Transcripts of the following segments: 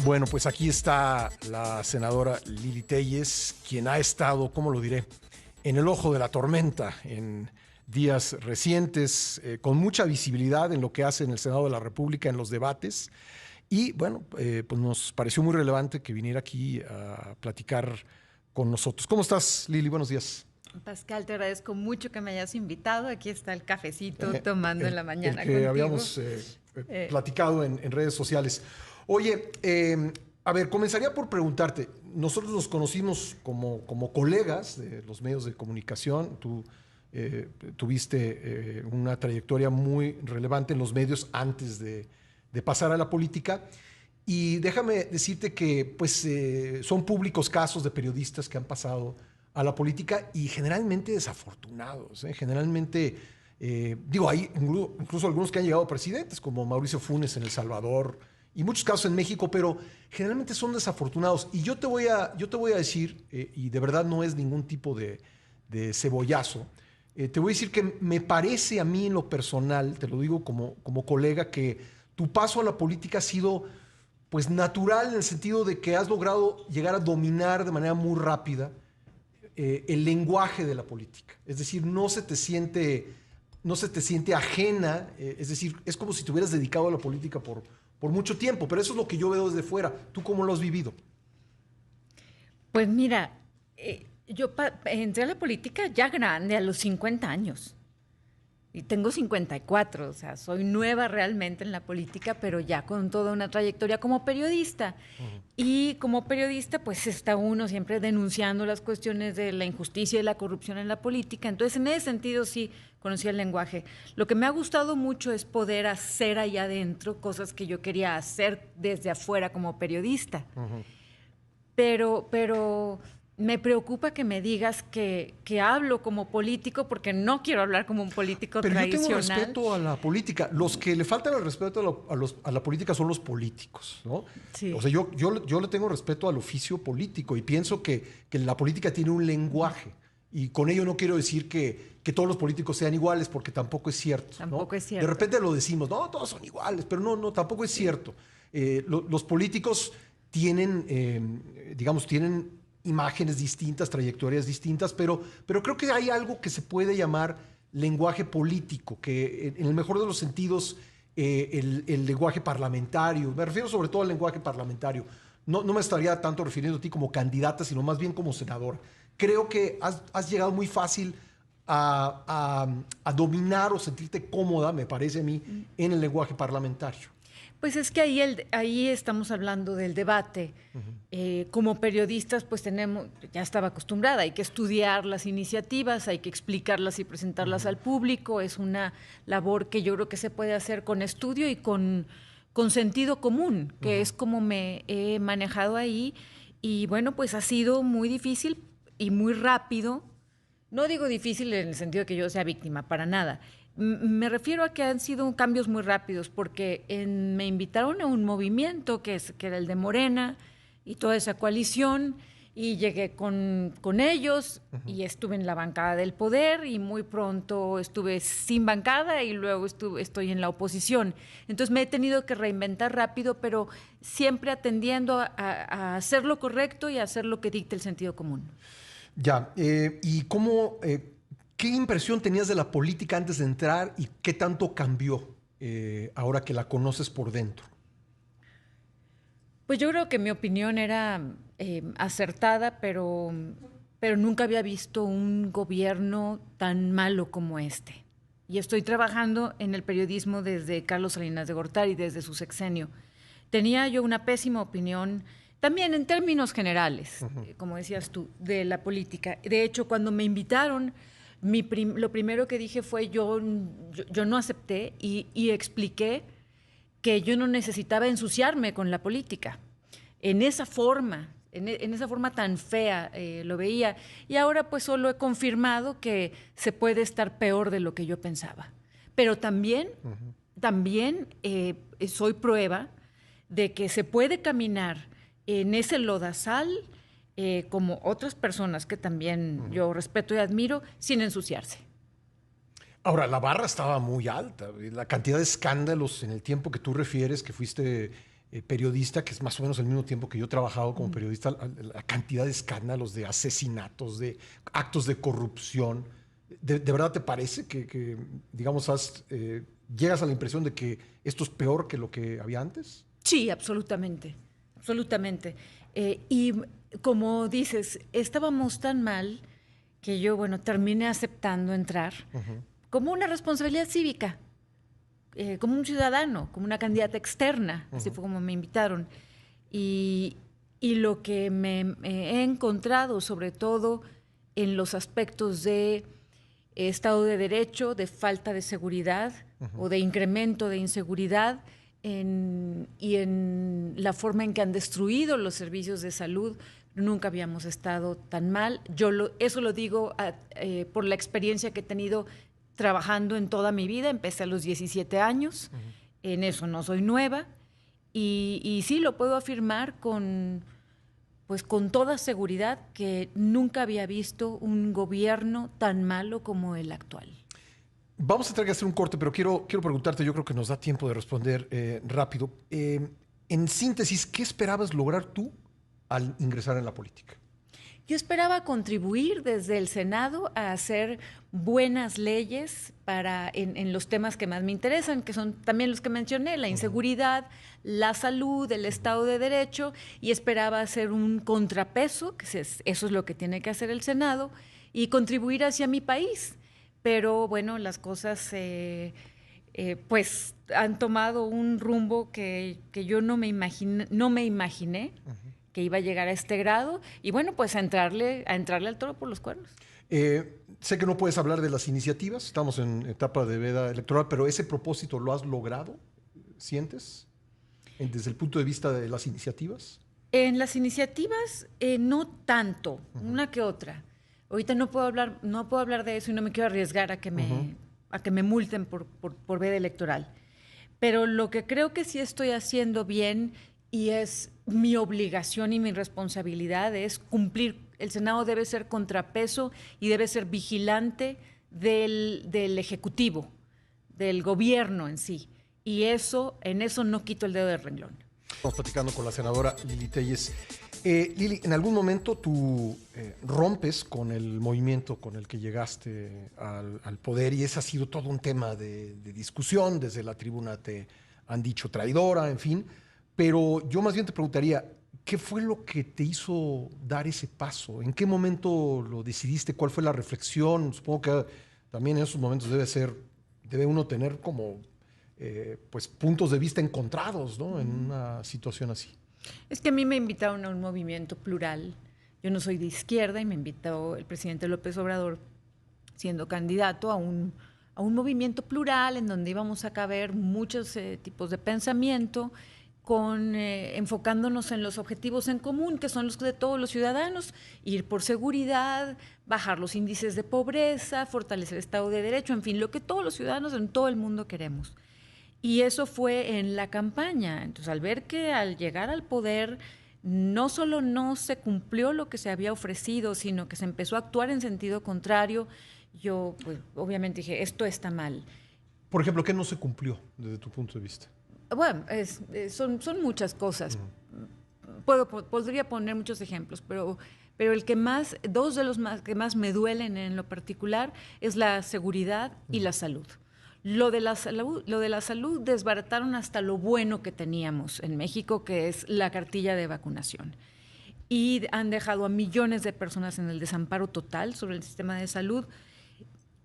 Bueno, pues aquí está la senadora Lili Téllez, quien ha estado, ¿cómo lo diré?, en el ojo de la tormenta en días recientes, con mucha visibilidad en lo que hace en el Senado de la República, en los debates. Y bueno, pues nos pareció muy relevante que viniera aquí a platicar con nosotros. ¿Cómo estás, Lili? Buenos días. Pascal, te agradezco mucho que me hayas invitado. Aquí está el cafecito tomando en la mañana el que contigo. habíamos platicado en redes sociales. Oye, a ver, comenzaría por preguntarte. Nosotros nos conocimos como colegas de los medios de comunicación. Tú tuviste una trayectoria muy relevante en los medios antes de pasar a la política. Y déjame decirte que pues, son públicos casos de periodistas que han pasado a la política y generalmente desafortunados. Generalmente, hay incluso algunos que han llegado presidentes, como Mauricio Funes en El Salvador, y muchos casos en México, pero generalmente son desafortunados. Y yo te voy a decir, y de verdad no es ningún tipo de cebollazo, te voy a decir que me parece a mí en lo personal, te lo digo como colega, que tu paso a la política ha sido pues natural en el sentido de que has logrado llegar a dominar de manera muy rápida el lenguaje de la política. Es decir, no se te siente ajena, es decir, es como si te hubieras dedicado a la política por mucho tiempo, pero eso es lo que yo veo desde fuera. ¿Tú cómo lo has vivido? Pues mira, yo entré a la política ya grande, a los 50 años. Y tengo 54, o sea, soy nueva realmente en la política, pero ya con toda una trayectoria como periodista. Y como periodista, pues está uno siempre denunciando las cuestiones de la injusticia y la corrupción en la política. Entonces, en ese sentido, sí conocí el lenguaje. Lo que me ha gustado mucho es poder hacer allá adentro cosas que yo quería hacer desde afuera como periodista. Pero me preocupa que me digas que hablo como político, porque no quiero hablar como un político tradicional. Pero yo tengo respeto a la política. Los que le faltan el respeto a la política son los políticos, ¿no? Sí. O sea, yo le tengo respeto al oficio político y pienso que la política tiene un lenguaje. Y con ello no quiero decir que todos los políticos sean iguales, porque tampoco es cierto. Tampoco ¿no? es cierto. De repente lo decimos, no, todos son iguales, pero no, tampoco es cierto. Los políticos tienen, tienen imágenes distintas, trayectorias distintas, pero creo que hay algo que se puede llamar lenguaje político, que en el mejor de los sentidos, el lenguaje parlamentario, me refiero sobre todo al lenguaje parlamentario, no me estaría tanto refiriendo a ti como candidata, sino más bien como senadora. Creo que has llegado muy fácil a dominar o sentirte cómoda, me parece a mí, en el lenguaje parlamentario. Pues es que ahí estamos hablando del debate. Como periodistas, pues ya estaba acostumbrada, hay que estudiar las iniciativas, hay que explicarlas y presentarlas al público. Es una labor que yo creo que se puede hacer con estudio y con sentido común, que es como me he manejado ahí. Y bueno, pues ha sido muy difícil y muy rápido. No digo difícil en el sentido de que yo sea víctima, para nada. Me refiero a que han sido cambios muy rápidos, porque me invitaron a un movimiento que era el de Morena y toda esa coalición, y llegué con ellos y estuve en la bancada del poder, y muy pronto estuve sin bancada y luego estoy en la oposición. Entonces me he tenido que reinventar rápido, pero siempre atendiendo a hacer lo correcto y a hacer lo que dicte el sentido común. Ya, ¿y cómo... ¿Qué impresión tenías de la política antes de entrar y qué tanto cambió ahora que la conoces por dentro? Pues yo creo que mi opinión era acertada, pero nunca había visto un gobierno tan malo como este. Y estoy trabajando en el periodismo desde Carlos Salinas de Gortari, desde su sexenio. Tenía yo una pésima opinión, también en términos generales, como decías tú, de la política. De hecho, cuando me invitaron, lo primero que dije fue yo no acepté y expliqué que yo no necesitaba ensuciarme con la política. En esa forma tan fea lo veía. Y ahora pues solo he confirmado que se puede estar peor de lo que yo pensaba. Pero también soy prueba de que se puede caminar en ese lodazal como otras personas que también yo respeto y admiro, sin ensuciarse. Ahora, la barra estaba muy alta. La cantidad de escándalos en el tiempo que tú refieres, que fuiste periodista, que es más o menos el mismo tiempo que yo he trabajado como periodista, la cantidad de escándalos, de asesinatos, de actos de corrupción. ¿De verdad te parece que digamos, llegas a la impresión de que esto es peor que lo que había antes? Sí, absolutamente, absolutamente. Y como dices, estábamos tan mal que yo, bueno, terminé aceptando entrar como una responsabilidad cívica, como un ciudadano, como una candidata externa, así fue como me invitaron. Y, y lo que me he encontrado, sobre todo en los aspectos de Estado de Derecho, de falta de seguridad o de incremento de inseguridad, y en la forma en que han destruido los servicios de salud, nunca habíamos estado tan mal. Eso lo digo por la experiencia que he tenido trabajando en toda mi vida. Empecé a los 17 años, en eso no soy nueva, y sí lo puedo afirmar pues con toda seguridad que nunca había visto un gobierno tan malo como el actual. Vamos a tener que hacer un corte, pero quiero preguntarte, yo creo que nos da tiempo de responder rápido. En síntesis, ¿qué esperabas lograr tú al ingresar en la política? Yo esperaba contribuir desde el Senado a hacer buenas leyes en los temas que más me interesan, que son también los que mencioné, la inseguridad, la salud, el Estado de Derecho, y esperaba hacer un contrapeso, que eso es lo que tiene que hacer el Senado, y contribuir hacia mi país. Pero bueno, las cosas pues han tomado un rumbo que yo no me imaginé que iba a llegar a este grado, y bueno, pues a entrarle al toro por los cuernos. Sé que no puedes hablar de las iniciativas, estamos en etapa de veda electoral, pero ¿ese propósito lo has logrado? ¿Sientes? Desde el punto de vista de las iniciativas. En las iniciativas, no tanto, una que otra. Ahorita no puedo hablar de eso y no me quiero arriesgar a que me multen por veda electoral. Pero lo que creo que sí estoy haciendo bien, y es mi obligación y mi responsabilidad, es cumplir. El Senado debe ser contrapeso y debe ser vigilante del Ejecutivo, del gobierno en sí. Y en eso no quito el dedo del renglón. Estamos platicando con la senadora Lili Téllez. Lili, en algún momento tú rompes con el movimiento con el que llegaste al poder, y ese ha sido todo un tema de discusión. Desde la tribuna te han dicho traidora, en fin. Pero yo más bien te preguntaría, ¿qué fue lo que te hizo dar ese paso? ¿En qué momento lo decidiste? ¿Cuál fue la reflexión? Supongo que también en esos momentos debe uno tener como pues puntos de vista encontrados, ¿no? En una situación así. Es que a mí me invitaron a un movimiento plural. Yo no soy de izquierda y me invitó el presidente López Obrador, siendo candidato, a un movimiento plural en donde íbamos a caber muchos tipos de pensamiento, enfocándonos en los objetivos en común, que son los de todos los ciudadanos: ir por seguridad, bajar los índices de pobreza, fortalecer el Estado de Derecho, en fin, lo que todos los ciudadanos en todo el mundo queremos. Y eso fue en la campaña. Entonces, al ver que al llegar al poder no solo no se cumplió lo que se había ofrecido, sino que se empezó a actuar en sentido contrario, yo pues obviamente dije, esto está mal. Por ejemplo, ¿qué no se cumplió desde tu punto de vista? Bueno, son muchas cosas. Podría poner muchos ejemplos, pero dos de los que más me duelen en lo particular es la seguridad y la salud. Lo de la salud desbarataron hasta lo bueno que teníamos en México, que es la cartilla de vacunación. Y han dejado a millones de personas en el desamparo total sobre el sistema de salud.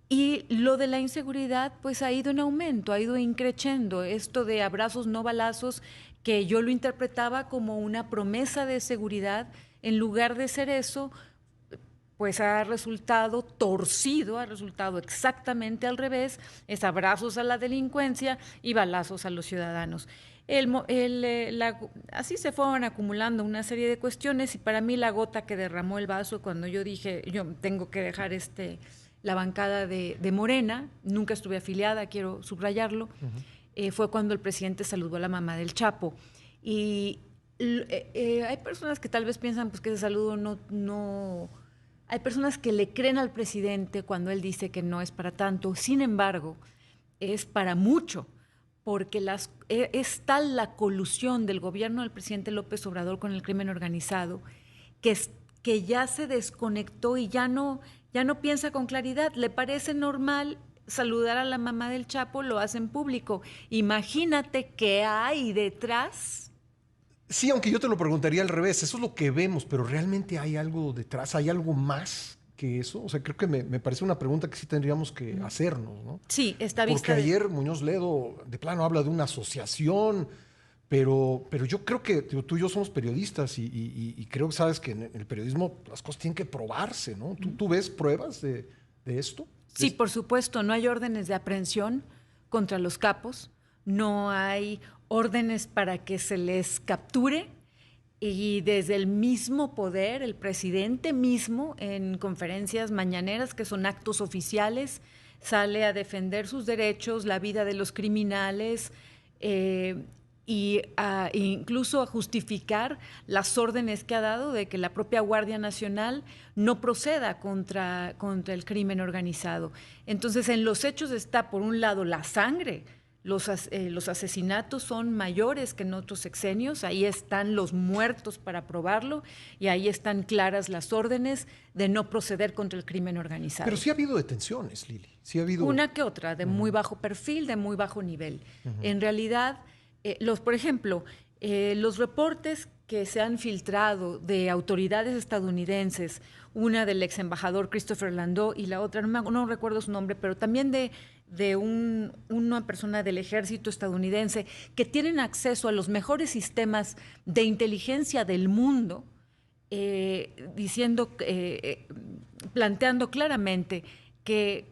Y lo de la inseguridad, pues ha ido en aumento, ha ido increciendo. Esto de abrazos, no balazos, que yo lo interpretaba como una promesa de seguridad, en lugar de ser eso, pues ha resultado torcido, ha resultado exactamente al revés: es abrazos a la delincuencia y balazos a los ciudadanos. Así se fueron acumulando una serie de cuestiones, y para mí la gota que derramó el vaso, cuando yo dije, yo tengo que dejar la bancada de Morena, nunca estuve afiliada, quiero subrayarlo, fue cuando el presidente saludó a la mamá del Chapo. Y hay personas que tal vez piensan pues que ese saludo no. Hay personas que le creen al presidente cuando él dice que no es para tanto. Sin embargo, es para mucho, porque es tal la colusión del gobierno del presidente López Obrador con el crimen organizado que ya se desconectó y ya no piensa con claridad. Le parece normal saludar a la mamá del Chapo, lo hace en público. Imagínate qué hay detrás. Sí, aunque yo te lo preguntaría al revés, eso es lo que vemos, pero ¿realmente hay algo detrás? ¿Hay algo más que eso? O sea, creo que me parece una pregunta que sí tendríamos que hacernos, ¿no? Sí, está vista. Porque ayer Muñoz Ledo de plano habla de una asociación, pero yo creo que tú y yo somos periodistas y creo que sabes que en el periodismo las cosas tienen que probarse, ¿no? ¿Tú ves pruebas de esto? Sí, por supuesto, no hay órdenes de aprehensión contra los capos, no hay órdenes para que se les capture y desde el mismo poder, el presidente mismo en conferencias mañaneras, que son actos oficiales, sale a defender sus derechos, la vida de los criminales, incluso a justificar las órdenes que ha dado de que la propia Guardia Nacional no proceda contra el crimen organizado. Entonces, en los hechos está, por un lado, la sangre. Los asesinatos son mayores que en otros sexenios, ahí están los muertos para probarlo y ahí están claras las órdenes de no proceder contra el crimen organizado. Pero sí ha habido detenciones, Lili. Sí ha habido... Una que otra, de muy bajo perfil, de muy bajo nivel. En realidad, por ejemplo, los reportes que se han filtrado de autoridades estadounidenses, una del ex embajador Christopher Landau y la otra, no recuerdo su nombre, pero también de una persona del ejército estadounidense, que tienen acceso a los mejores sistemas de inteligencia del mundo, planteando claramente que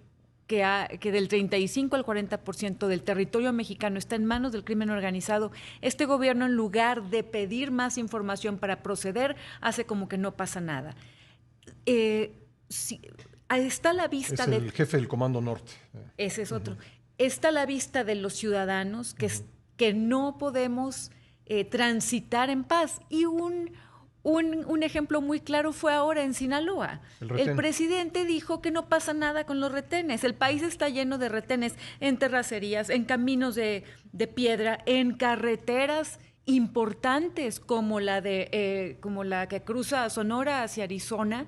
del 35 al 40% del territorio mexicano está en manos del crimen organizado. Este gobierno, en lugar de pedir más información para proceder, hace como que no pasa nada. Está a la vista es el jefe del Comando Norte. Ese es otro. Está a la vista de los ciudadanos que no podemos transitar en paz. Y un ejemplo muy claro fue ahora en Sinaloa. El presidente dijo que no pasa nada con los retenes. El país está lleno de retenes en terracerías, en caminos de piedra, en carreteras importantes como la que cruza Sonora hacia Arizona.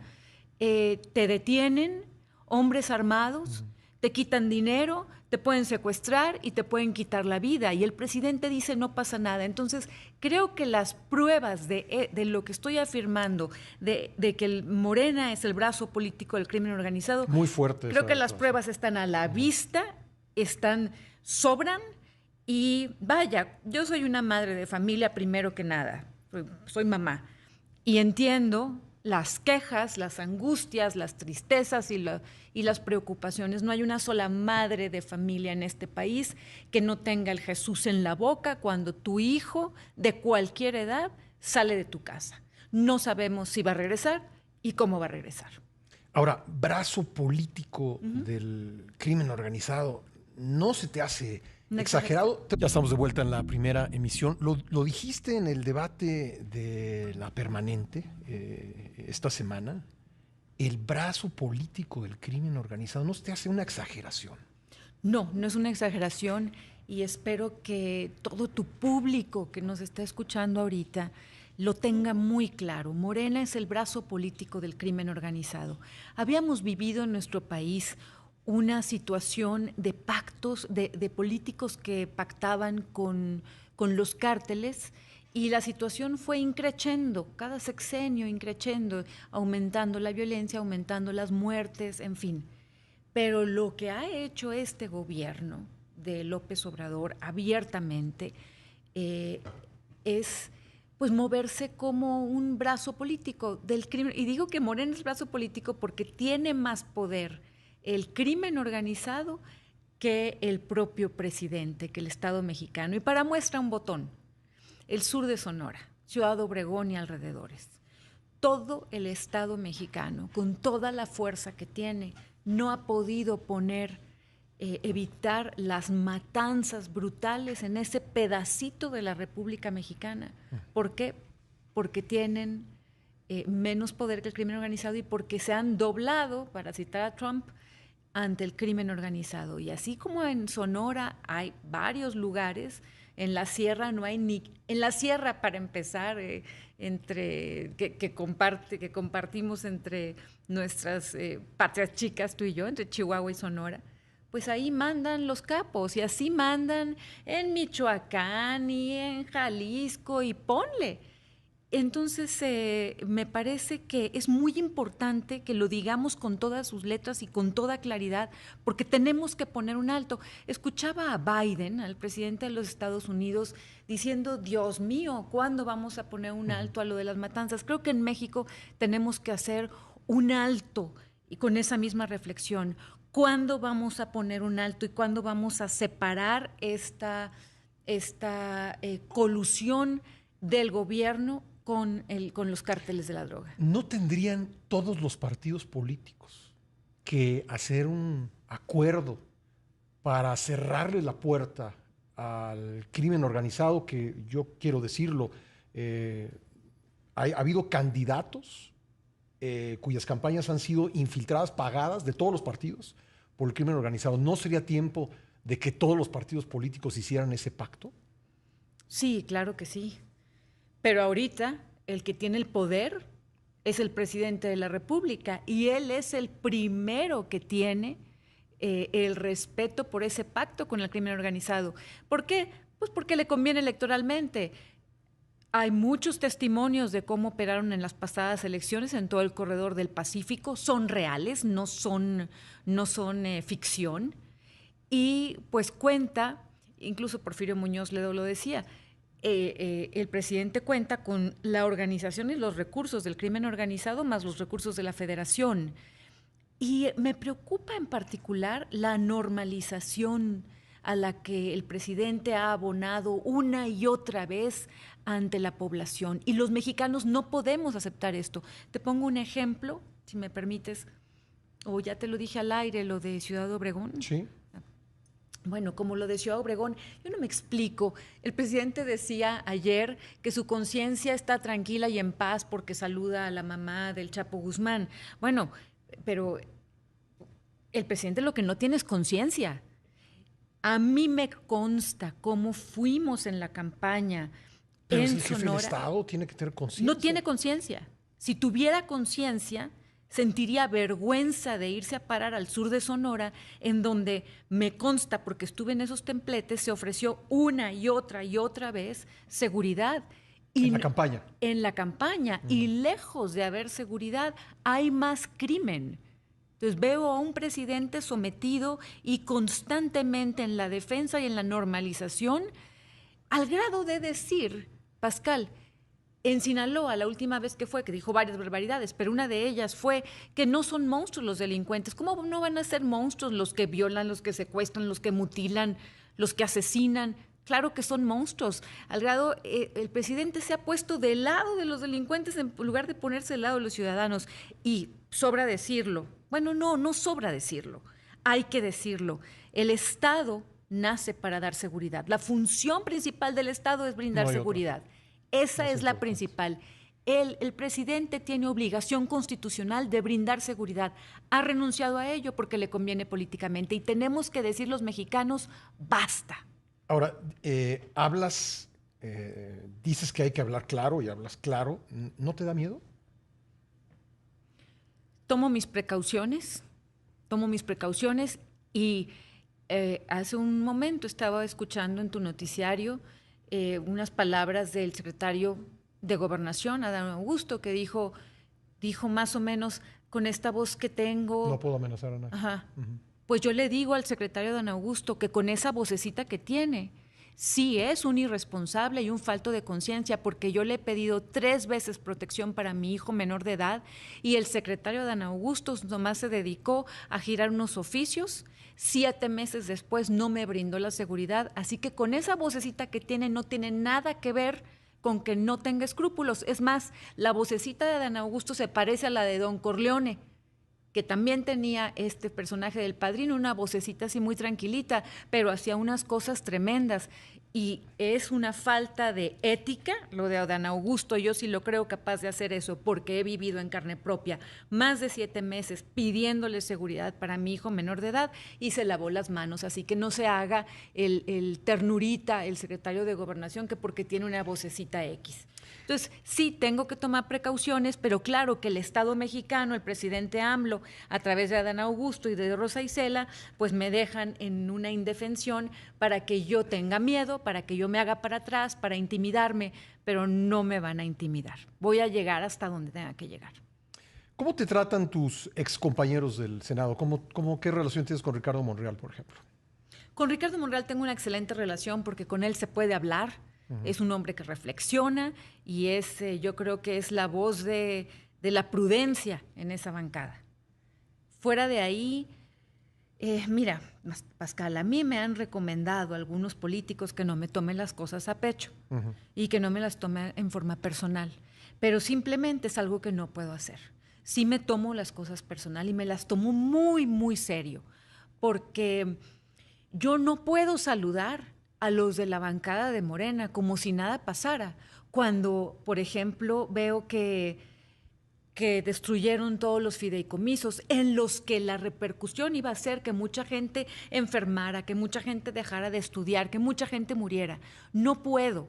Te detienen hombres armados, te quitan dinero, te pueden secuestrar y te pueden quitar la vida. Y el presidente dice no pasa nada. Entonces, creo que las pruebas de lo que estoy afirmando, de que el Morena es el brazo político del crimen organizado, muy fuerte. Creo que las pruebas están a la vista, sobran. Y vaya, yo soy una madre de familia primero que nada, soy mamá. Y entiendo las quejas, las angustias, las tristezas y las preocupaciones. No hay una sola madre de familia en este país que no tenga el Jesús en la boca cuando tu hijo de cualquier edad sale de tu casa. No sabemos si va a regresar y cómo va a regresar. Ahora, brazo político del crimen organizado, ¿no se te hace exagerado? Ya estamos de vuelta en la primera emisión. Lo dijiste en el debate de La Permanente esta semana. El brazo político del crimen organizado, ¿no se te hace una exageración? No es una exageración y espero que todo tu público que nos está escuchando ahorita lo tenga muy claro. Morena es el brazo político del crimen organizado. Habíamos vivido en nuestro país una situación de pactos, de políticos que pactaban con los cárteles, y la situación fue increciendo, cada sexenio increciendo, aumentando la violencia, aumentando las muertes, en fin. Pero lo que ha hecho este gobierno de López Obrador abiertamente es pues moverse como un brazo político del crimen. Y digo que Morena es brazo político porque tiene más poder el crimen organizado que el propio presidente, que el Estado mexicano. Y para muestra un botón, el sur de Sonora, Ciudad Obregón y alrededores. Todo el Estado mexicano, con toda la fuerza que tiene, no ha podido evitar las matanzas brutales en ese pedacito de la República Mexicana. ¿Por qué? Porque tienen menos poder que el crimen organizado y porque se han doblado, para citar a Trump, ante el crimen organizado. Y así como en Sonora hay varios lugares, en la sierra no hay ni... En la sierra, para empezar, que compartimos entre nuestras patrias chicas, tú y yo, entre Chihuahua y Sonora, pues ahí mandan los capos, y así mandan en Michoacán y en Jalisco, y ponle. Entonces, me parece que es muy importante que lo digamos con todas sus letras y con toda claridad, porque tenemos que poner un alto. Escuchaba a Biden, al presidente de los Estados Unidos, diciendo, Dios mío, ¿cuándo vamos a poner un alto a lo de las matanzas? Creo que en México tenemos que hacer un alto, y con esa misma reflexión, ¿cuándo vamos a poner un alto y cuándo vamos a separar esta colusión del gobierno con los cárteles de la droga? ¿No tendrían todos los partidos políticos que hacer un acuerdo para cerrarle la puerta al crimen organizado? Que yo quiero decirlo, ha habido candidatos cuyas campañas han sido infiltradas, pagadas de todos los partidos por el crimen organizado. ¿No sería tiempo de que todos los partidos políticos hicieran ese pacto? Sí, claro que sí. Pero ahorita el que tiene el poder es el presidente de la República, y él es el primero que tiene el respeto por ese pacto con el crimen organizado. ¿Por qué? Pues porque le conviene electoralmente. Hay muchos testimonios de cómo operaron en las pasadas elecciones en todo el corredor del Pacífico. Son reales, no son ficción. Y pues cuenta, incluso Porfirio Muñoz Ledo lo decía, el presidente cuenta con la organización y los recursos del crimen organizado más los recursos de la Federación. Y me preocupa en particular la normalización a la que el presidente ha abonado una y otra vez ante la población. Y los mexicanos no podemos aceptar esto. Te pongo un ejemplo, si me permites, o ya te lo dije al aire, lo de Ciudad Obregón. Sí. Bueno, como lo de Ciudad Obregón, yo no me explico. El presidente decía ayer que su conciencia está tranquila y en paz porque saluda a la mamá del Chapo Guzmán. Bueno, pero el presidente lo que no tiene es conciencia. A mí me consta cómo fuimos en la campaña Pero en es el jefe Sonora. del Estado, tiene que tener conciencia. No tiene conciencia. Si tuviera conciencia, sentiría vergüenza de irse a parar al sur de Sonora, en donde me consta, porque estuve en esos templetes, se ofreció una y otra vez seguridad. Y en la campaña. En la campaña. Y lejos de haber seguridad, hay más crimen. Entonces veo a un presidente sometido y constantemente en la defensa y en la normalización, al grado de decir, Pascal, en Sinaloa, la última vez que fue, que dijo varias barbaridades, pero una de ellas fue que no son monstruos los delincuentes. ¿Cómo no van a ser monstruos los que violan, los que secuestran, los que mutilan, los que asesinan? Claro que son monstruos. Al grado, el presidente se ha puesto del lado de los delincuentes en lugar de ponerse del lado de los ciudadanos. Y sobra decirlo. Bueno, no sobra decirlo. Hay que decirlo. El Estado nace para dar seguridad. La función principal del Estado es brindar seguridad. Esa es la principal. El presidente tiene obligación constitucional de brindar seguridad. Ha renunciado a ello porque le conviene políticamente. Y tenemos que decir los mexicanos, basta. Ahora, dices que hay que hablar claro y hablas claro. ¿No te da miedo? Tomo mis precauciones y hace un momento estaba escuchando en tu noticiario unas palabras del secretario de Gobernación, Adán Augusto, que dijo más o menos, con esta voz que tengo... No puedo amenazar a nadie. Ajá. Pues yo le digo al secretario Adán Augusto que con esa vocecita que tiene, sí es un irresponsable y un falto de conciencia, porque yo le he pedido 3 veces protección para mi hijo menor de edad y el secretario Adán Augusto nomás se dedicó a girar unos oficios. 7 meses después no me brindó la seguridad, así que con esa vocecita que tiene no tiene nada que ver con que no tenga escrúpulos. Es más, la vocecita de Adán Augusto se parece a la de Don Corleone, que también tenía este personaje del Padrino, una vocecita así muy tranquilita, pero hacía unas cosas tremendas. Y es una falta de ética lo de Adán Augusto. Yo sí lo creo capaz de hacer eso porque he vivido en carne propia más de 7 meses pidiéndole seguridad para mi hijo menor de edad y se lavó las manos. Así que no se haga el ternurita, el secretario de Gobernación, que porque tiene una vocecita X. Entonces, sí, tengo que tomar precauciones, pero claro que el Estado mexicano, el presidente AMLO, a través de Adán Augusto y de Rosa Isela, pues me dejan en una indefensión para que yo tenga miedo, para que yo me haga para atrás, para intimidarme, pero no me van a intimidar. Voy a llegar hasta donde tenga que llegar. ¿Cómo te tratan tus excompañeros del Senado? ¿Qué relación tienes con Ricardo Monreal, por ejemplo? Con Ricardo Monreal tengo una excelente relación porque con él se puede hablar. Es un hombre que reflexiona y yo creo que es la voz de la prudencia en esa bancada. Fuera de ahí, mira, Pascal, a mí me han recomendado algunos políticos que no me tomen las cosas a pecho y que no me las tome en forma personal, pero simplemente es algo que no puedo hacer. Sí me tomo las cosas personal y me las tomo muy, muy serio, porque yo no puedo saludar a los de la bancada de Morena como si nada pasara, cuando, por ejemplo, veo que destruyeron todos los fideicomisos en los que la repercusión iba a ser que mucha gente enfermara, que mucha gente dejara de estudiar, que mucha gente muriera. No puedo.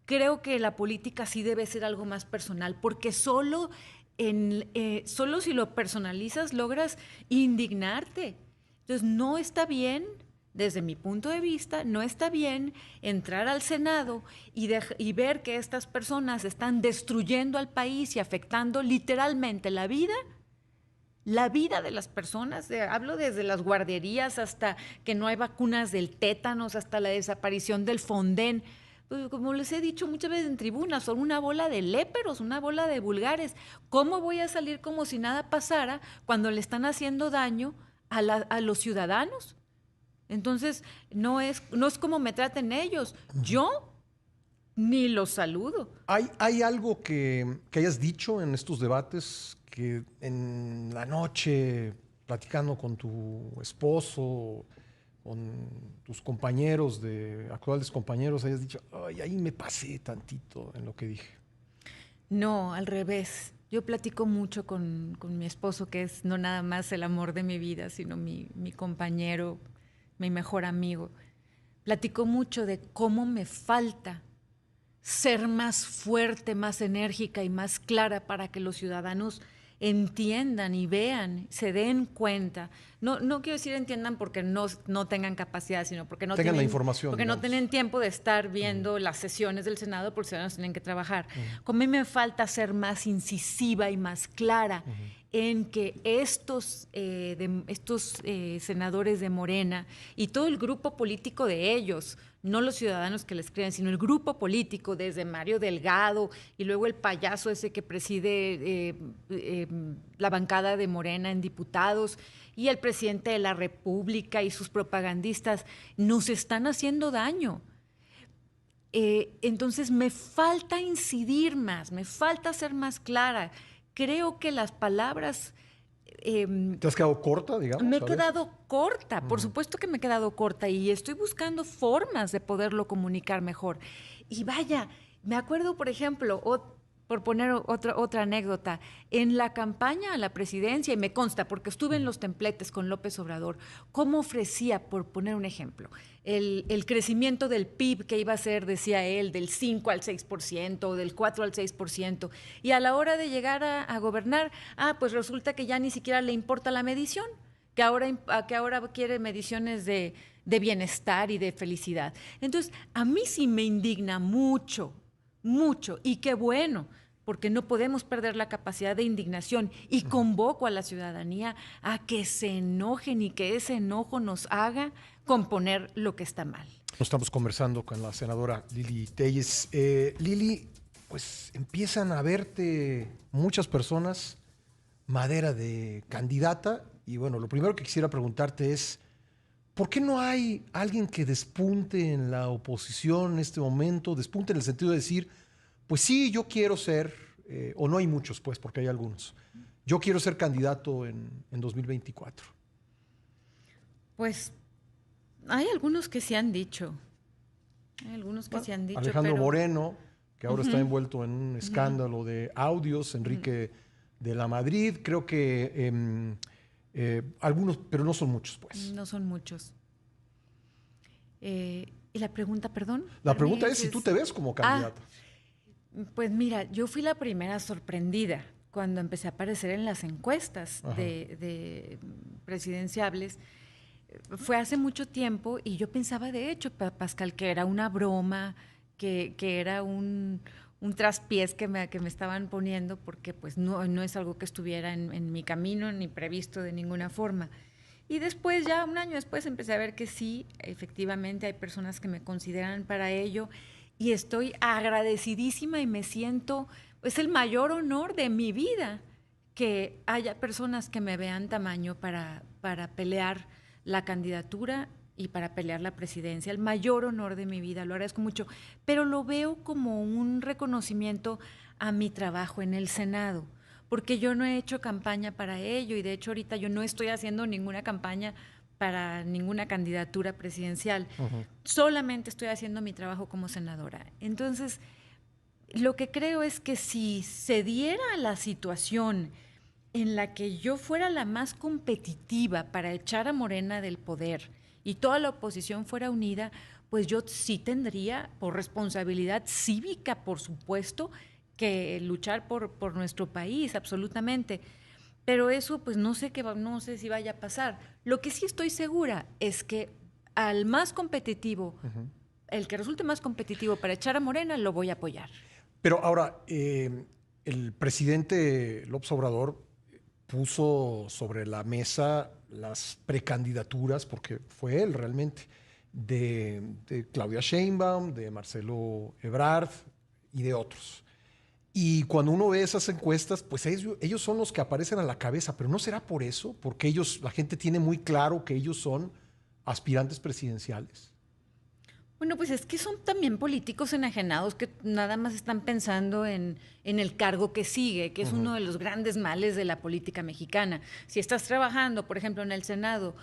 Creo que la política sí debe ser algo más personal, porque solo si lo personalizas logras indignarte. Entonces, no está bien. Desde mi punto de vista, no está bien entrar al Senado y ver que estas personas están destruyendo al país y afectando literalmente la vida de las personas. Hablo desde las guarderías hasta que no hay vacunas del tétanos, hasta la desaparición del Fonden. Pues, como les he dicho muchas veces en tribunas, son una bola de léperos, una bola de vulgares. ¿Cómo voy a salir como si nada pasara cuando le están haciendo daño a los ciudadanos? Entonces, no es como me traten ellos. Yo ni los saludo. ¿Hay algo que hayas dicho en estos debates que en la noche, platicando con tu esposo, con tus compañeros, actuales compañeros, hayas dicho, ay, ahí me pasé tantito en lo que dije? No, al revés. Yo platico mucho con mi esposo, que es no nada más el amor de mi vida, sino mi compañero, mi mejor amigo. Platicó mucho de cómo me falta ser más fuerte, más enérgica y más clara para que los ciudadanos entiendan y vean, se den cuenta. No quiero decir entiendan porque no tengan capacidad, sino porque no tengan tienen la información. Porque no tienen tiempo de estar viendo las sesiones del Senado porque los ciudadanos tienen que trabajar. Como a mí me falta ser más incisiva y más clara en que estos senadores de Morena y todo el grupo político de ellos, no los ciudadanos que les creen, sino el grupo político, desde Mario Delgado y luego el payaso ese que preside la bancada de Morena en diputados y el presidente de la República y sus propagandistas, nos están haciendo daño. Entonces me falta incidir más, me falta ser más clara. Creo que las palabras... ¿Te has quedado corta, digamos? Me he quedado corta, por supuesto que me he quedado corta y estoy buscando formas de poderlo comunicar mejor. Y vaya, me acuerdo, por ejemplo, por poner otra anécdota, en la campaña a la presidencia, y me consta porque estuve en los templetes con López Obrador, cómo ofrecía, por poner un ejemplo, el crecimiento del PIB que iba a ser, decía él, del 5 al 6%, o del 4 al 6%, y a la hora de llegar a gobernar, pues resulta que ya ni siquiera le importa la medición, que ahora quiere mediciones de bienestar y de felicidad. Entonces, a mí sí me indigna mucho, y qué bueno, porque no podemos perder la capacidad de indignación y convoco a la ciudadanía a que se enojen y que ese enojo nos haga componer lo que está mal. Estamos conversando con la senadora Lili Téllez. Lili, pues empiezan a verte muchas personas madera de candidata y bueno, lo primero que quisiera preguntarte es ¿por qué no hay alguien que despunte en la oposición en este momento? Despunte en el sentido de decir, pues sí, yo quiero ser, o no hay muchos, pues, porque hay algunos. Yo quiero ser candidato en 2024. Pues hay algunos que sí han dicho. Hay algunos que se han dicho, Alejandro pero... Moreno, que ahora está envuelto en un escándalo de audios, Enrique de la Madrid, creo que algunos, pero no son muchos, pues. No son muchos. ¿Y la pregunta, perdón? La pregunta es si tú te ves como candidata. Pues mira, yo fui la primera sorprendida cuando empecé a aparecer en las encuestas de presidenciables. Fue hace mucho tiempo y yo pensaba, de hecho, Pascal, que era una broma, que era un traspiés que me estaban poniendo, porque pues no es algo que estuviera en mi camino ni previsto de ninguna forma. Y después, ya un año después, empecé a ver que sí, efectivamente hay personas que me consideran para ello y estoy agradecidísima y me siento, es el mayor honor de mi vida que haya personas que me vean tamaño para pelear la candidatura y para pelear la presidencia. El mayor honor de mi vida, lo agradezco mucho, pero lo veo como un reconocimiento a mi trabajo en el Senado, porque yo no he hecho campaña para ello y de hecho ahorita yo no estoy haciendo ninguna campaña para ninguna candidatura presidencial. Solamente estoy haciendo mi trabajo como senadora. Entonces, lo que creo es que si se diera la situación en la que yo fuera la más competitiva para echar a Morena del poder y toda la oposición fuera unida, pues yo sí tendría, por responsabilidad cívica, por supuesto, que luchar por nuestro país, absolutamente. Pero eso, pues no sé si vaya a pasar. Lo que sí estoy segura es que al más competitivo, el que resulte más competitivo para echar a Morena, lo voy a apoyar. Pero ahora, el presidente López Obrador puso sobre la mesa las precandidaturas, porque fue él realmente, de Claudia Sheinbaum, de Marcelo Ebrard y de otros. Y cuando uno ve esas encuestas, pues ellos son los que aparecen a la cabeza, pero ¿no será por eso? Porque la gente tiene muy claro que ellos son aspirantes presidenciales. Bueno, pues es que son también políticos enajenados que nada más están pensando en el cargo que sigue, que es uno de los grandes males de la política mexicana. Si estás trabajando, por ejemplo, en el Senado,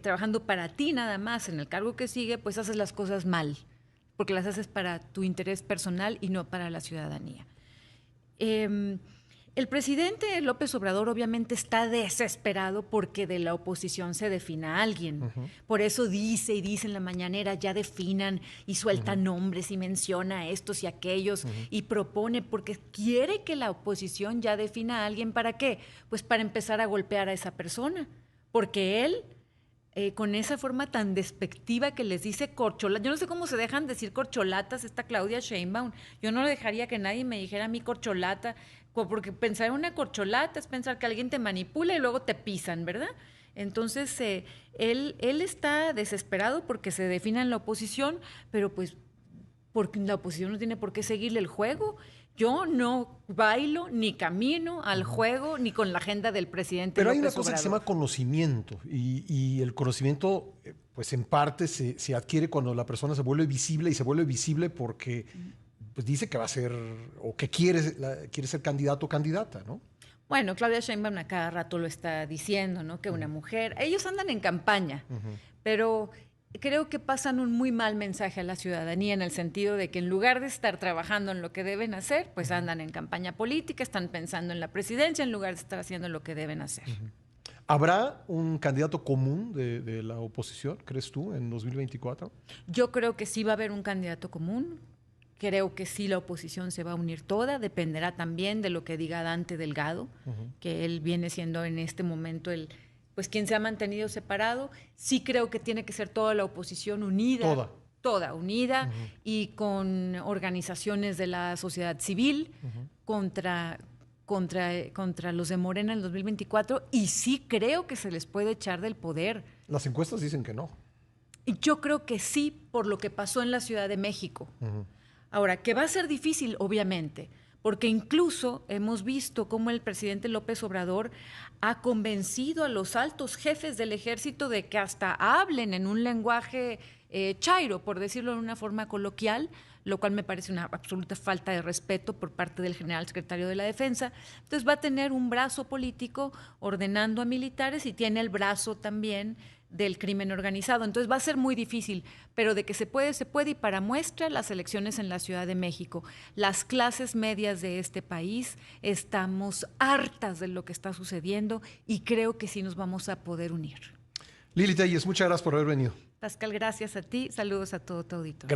trabajando para ti nada más en el cargo que sigue, pues haces las cosas mal, porque las haces para tu interés personal y no para la ciudadanía. El presidente López Obrador obviamente está desesperado porque de la oposición se defina alguien. Por eso dice en la mañanera, ya definan, y suelta nombres y menciona a estos y aquellos y propone, porque quiere que la oposición ya defina a alguien. ¿Para qué? Pues para empezar a golpear a esa persona, porque él... con esa forma tan despectiva que les dice corcholatas. Yo no sé cómo se dejan decir corcholatas esta Claudia Sheinbaum. Yo no dejaría que nadie me dijera a mí corcholata, porque pensar en una corcholata es pensar que alguien te manipula y luego te pisan, ¿verdad? Entonces, él está desesperado porque se defina en la oposición, pero pues porque la oposición no tiene por qué seguirle el juego. Yo no bailo ni camino al juego ni con la agenda del presidente. Pero López hay una cosa Obrador. que se llama conocimiento y el conocimiento, pues en parte se adquiere cuando la persona se vuelve visible y se vuelve visible porque pues, dice que va a ser o que quiere ser candidato o candidata, ¿no? Bueno, Claudia Sheinbaum a cada rato lo está diciendo, ¿no? Que una mujer, ellos andan en campaña, pero creo que pasan un muy mal mensaje a la ciudadanía en el sentido de que en lugar de estar trabajando en lo que deben hacer, pues andan en campaña política, están pensando en la presidencia en lugar de estar haciendo lo que deben hacer. ¿Habrá un candidato común de la oposición, crees tú, en 2024? Yo creo que sí va a haber un candidato común. Creo que sí la oposición se va a unir toda, dependerá también de lo que diga Dante Delgado, que él viene siendo en este momento pues quien se ha mantenido separado. Sí creo que tiene que ser toda la oposición unida. Toda unida y con organizaciones de la sociedad civil contra los de Morena en el 2024, y sí creo que se les puede echar del poder. Las encuestas dicen que no. Y yo creo que sí, por lo que pasó en la Ciudad de México. Ahora, que va a ser difícil, obviamente, porque incluso hemos visto cómo el presidente López Obrador ha convencido a los altos jefes del ejército de que hasta hablen en un lenguaje chairo, por decirlo de una forma coloquial, lo cual me parece una absoluta falta de respeto por parte del general secretario de la Defensa. Entonces va a tener un brazo político ordenando a militares y tiene el brazo también del crimen organizado. Entonces va a ser muy difícil, pero de que se puede, se puede. Y para muestra, las elecciones en la Ciudad de México. Las clases medias de este país estamos hartas de lo que está sucediendo y creo que sí nos vamos a poder unir. Lili Telles, muchas gracias por haber venido. Pascal, gracias a ti. Saludos a todo tu auditorio.